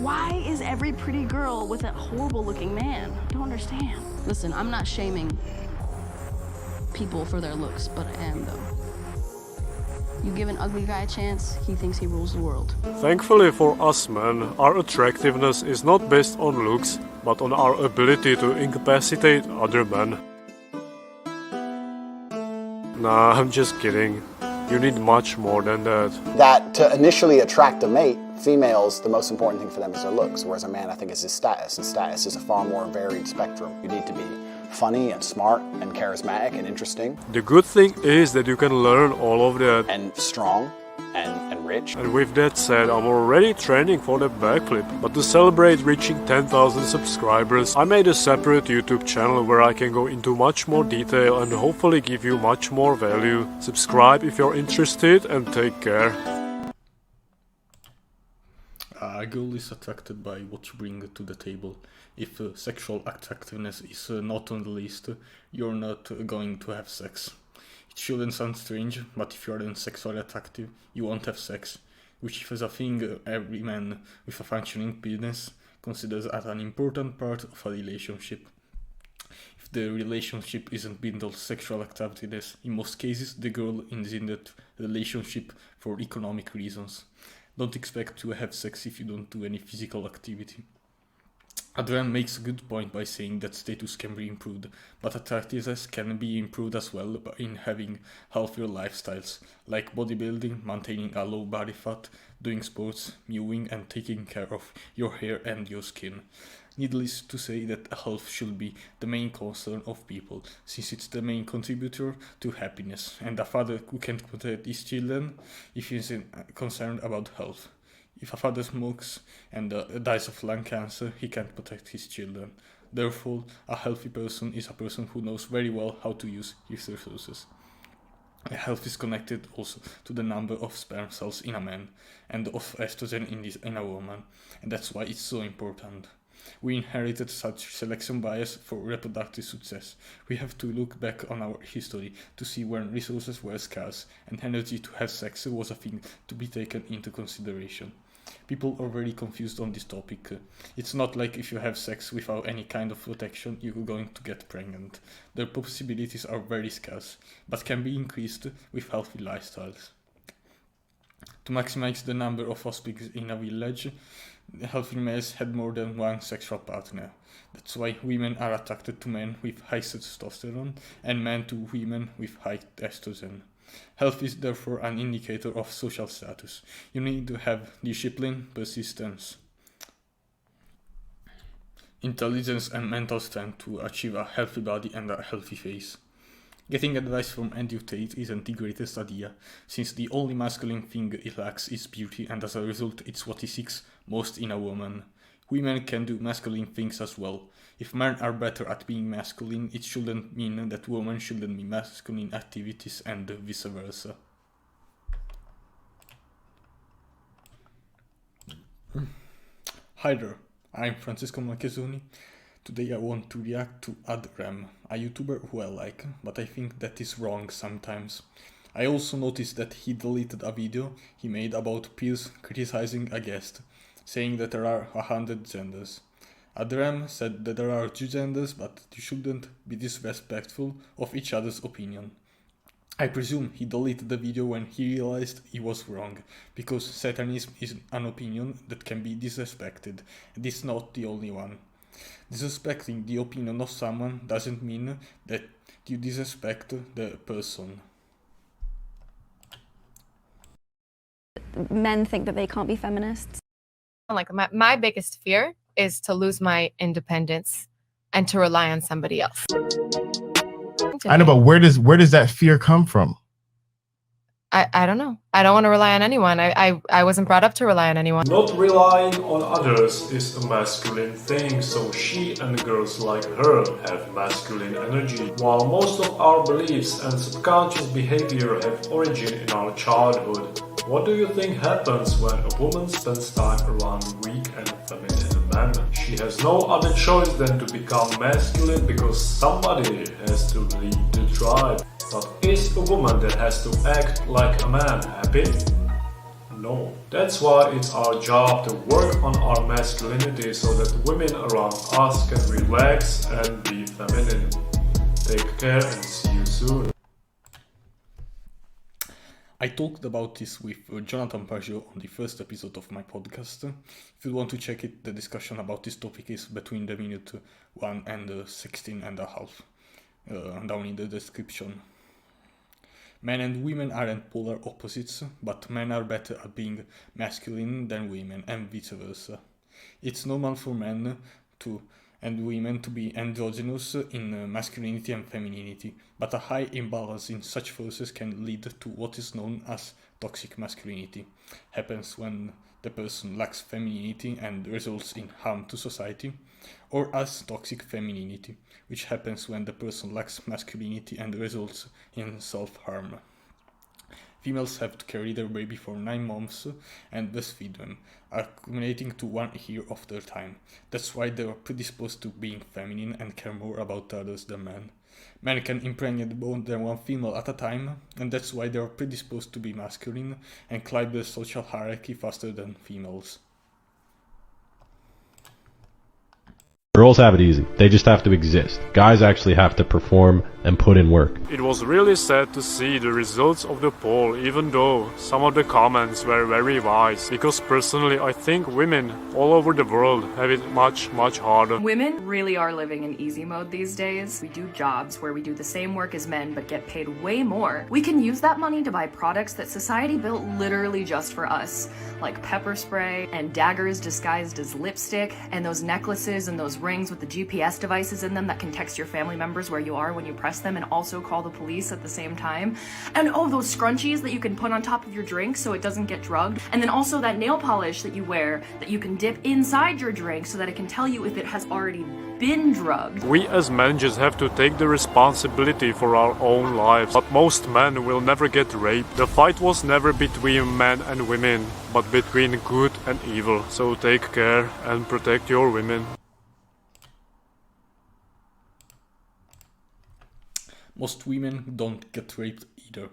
Why is every pretty girl with a horrible looking man? I don't understand. Listen, I'm not shaming people for their looks, but I am though. You give an ugly guy a chance, he thinks he rules the world. Thankfully for us men, our attractiveness is not based on looks, but on our ability to incapacitate other men. Nah, I'm just kidding. You need much more than that. That to initially attract a mate, females, the most important thing for them is their looks, whereas a man, I think, is his status, and status is a far more varied spectrum. You need to be funny and smart and charismatic and interesting. The good thing is that you can learn all of that. And strong and rich. And with that said, I'm already training for the backflip. But to celebrate reaching 10,000 subscribers, I made a separate YouTube channel where I can go into much more detail and hopefully give you much more value. Subscribe if you're interested and take care. A girl is attracted by what you bring to the table. If sexual attractiveness is not on the list, you're not going to have sex. It shouldn't sound strange, but if you aren't sexually attractive, you won't have sex, which is a thing every man with a functioning penis considers as an important part of a relationship. If the relationship isn't built on sexual attractiveness, in most cases the girl is in that relationship for economic reasons. Don't expect to have sex if you don't do any physical activity. Ad Rem makes a good point by saying that status can be improved, but attractiveness can be improved as well in having healthier lifestyles, like bodybuilding, maintaining a low body fat, doing sports, mewing and taking care of your hair and your skin. Needless to say that health should be the main concern of people, since it's the main contributor to happiness, and a father who can't protect his children if he's concerned about health. If a father smokes and dies of lung cancer, he can't protect his children. Therefore, a healthy person is a person who knows very well how to use his resources. Health is connected also to the number of sperm cells in a man and of estrogen in a woman, and that's why it's so important. We inherited such selection bias for reproductive success. We have to look back on our history to see when resources were scarce and energy to have sex was a thing to be taken into consideration. People are very confused on this topic. It's not like if you have sex without any kind of protection, you're going to get pregnant. The possibilities are very scarce, but can be increased with healthy lifestyles. To maximize the number of offspring in a village, healthy males had more than one sexual partner. That's why women are attracted to men with high testosterone and men to women with high estrogen. Health is therefore an indicator of social status. You need to have discipline, persistence, intelligence and mental strength to achieve a healthy body and a healthy face. Getting advice from Andrew Tate isn't the greatest idea, since the only masculine thing it lacks is beauty, and as a result it's what he seeks most in a woman. Women can do masculine things as well. If men are better at being masculine, it shouldn't mean that women shouldn't be masculine activities and vice versa. Hi there, I'm Francesco Marchesoni. Today I want to react to Ad Rem, a YouTuber who I like, but I think that is wrong sometimes. I also noticed that he deleted a video he made about peers criticizing a guest, saying that there are 100 genders. Ad Rem said that there are 2 genders, but you shouldn't be disrespectful of each other's opinion. I presume he deleted the video when he realized he was wrong, because Satanism is an opinion that can be disrespected, and it's not the only one. Disrespecting the opinion of someone doesn't mean that you disrespect the person. Men think that they can't be feminists. Like my biggest fear is to lose my independence and to rely on somebody else. I know, but where does that fear come from? I don't know. I don't want to rely on anyone. I wasn't brought up to rely on anyone. Not relying on others is a masculine thing, so she and girls like her have masculine energy, while most of our beliefs and subconscious behavior have origin in our childhood. What do you think happens when a woman spends time around weak and feminine men? She has no other choice than to become masculine because somebody has to lead the tribe. But is a woman that has to act like a man happy? No. That's why it's our job to work on our masculinity so that women around us can relax and be feminine. Take care and see you soon. I talked about this with Jonathan Pajot on the first episode of my podcast. If you want to check it, the discussion about this topic is between the minute 1 and 16 and a half, down in the description. Men and women aren't polar opposites, but men are better at being masculine than women, and vice versa. It's normal for men and women to be androgynous in masculinity and femininity, but a high imbalance in such forces can lead to what is known as toxic masculinity. Happens when the person lacks femininity and results in harm to society, or as toxic femininity, which happens when the person lacks masculinity and results in self-harm. Females have to carry their baby for 9 months and breastfeed them, accumulating to 1 year of their time. That's why they are predisposed to being feminine and care more about others than men. Men can impregnate more than 1 female at a time, and that's why they are predisposed to be masculine and climb the social hierarchy faster than females. Girls have it easy. They just have to exist. Guys actually have to perform and put in work. It was really sad to see the results of the poll, even though some of the comments were very wise, because personally I think women all over the world have it much, much harder. Women really are living in easy mode these days. We do jobs where we do the same work as men but get paid way more. We can use that money to buy products that society built literally just for us, like pepper spray and daggers disguised as lipstick and those necklaces and those rings with the GPS devices in them that can text your family members where you are when you press them and also call the police at the same time. And oh, those scrunchies that you can put on top of your drink so it doesn't get drugged. And then also that nail polish that you wear that you can dip inside your drink so that it can tell you if it has already been drugged. We as men just have to take the responsibility for our own lives, but most men will never get raped. The fight was never between men and women, but between good and evil. So take care and protect your women. Most women don't get raped either.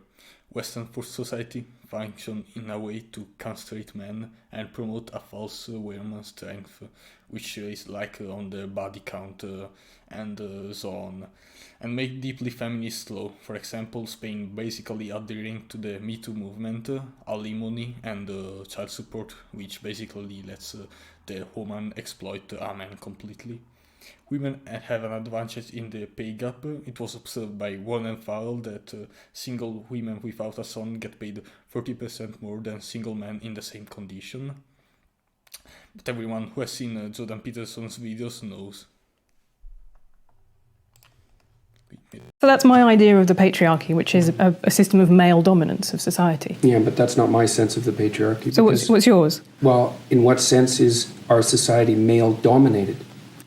Western society function in a way to castrate men and promote a false women's strength, which is like on the body count and so on, and make deeply feminist law. For example, Spain basically adhering to the Me Too movement, alimony and child support, which basically lets the woman exploit a man completely. Women have an advantage in the pay gap. It was observed by Warren Farrell that single women without a son get paid 30% more than single men in the same condition. But everyone who has seen Jordan Peterson's videos knows. So that's my idea of the patriarchy, which is a system of male dominance of society. Yeah, but that's not my sense of the patriarchy. So what's yours? Well, in what sense is our society male-dominated?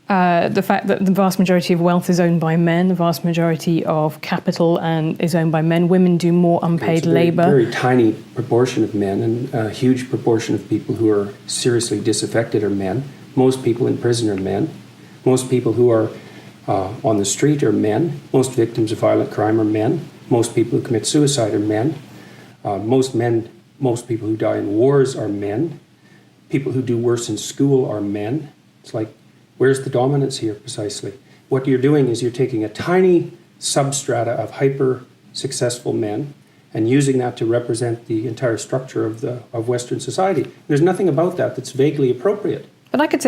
The fact that the vast majority of wealth is owned by men, the vast majority of capital is owned by men. Women do more unpaid labour. Very tiny proportion of men, and a huge proportion of people who are seriously disaffected are men. Most people in prison are men. Most people who are on the street are men. Most victims of violent crime are men. Most people who commit suicide are men. Most people who die in wars are men. People who do worse in school are men. It's like, where's the dominance here precisely? What you're doing is you're taking a tiny substrata of hyper-successful men and using that to represent the entire structure of Western society. There's nothing about that that's vaguely appropriate. But I could say